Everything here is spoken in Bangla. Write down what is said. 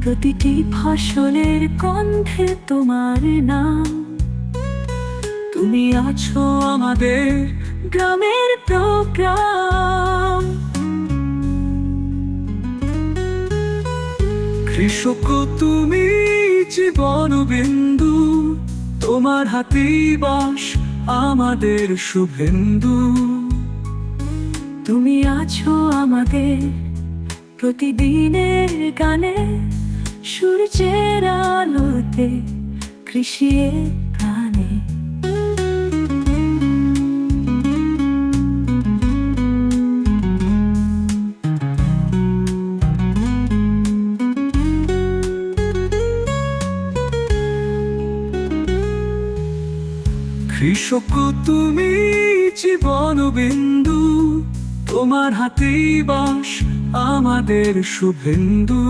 প্রতিটি ফসলের গন্ধে তোমার নাম। তুমি আছো আমাদের গ্রামের প্রোগ্রাম। কৃষক তুমি জীবন বিন্দু, তোমার হাতেই বাস আমাদের শুভেন্দু। তুমি আছো আমাদের প্রতিদিনের গানে, সূর্যের আলোতে কৃষির প্রাণে। কৃষক তুমি জীবন বিন্দু, তোমার হাতেই বাস আমাদের শুভেন্দু।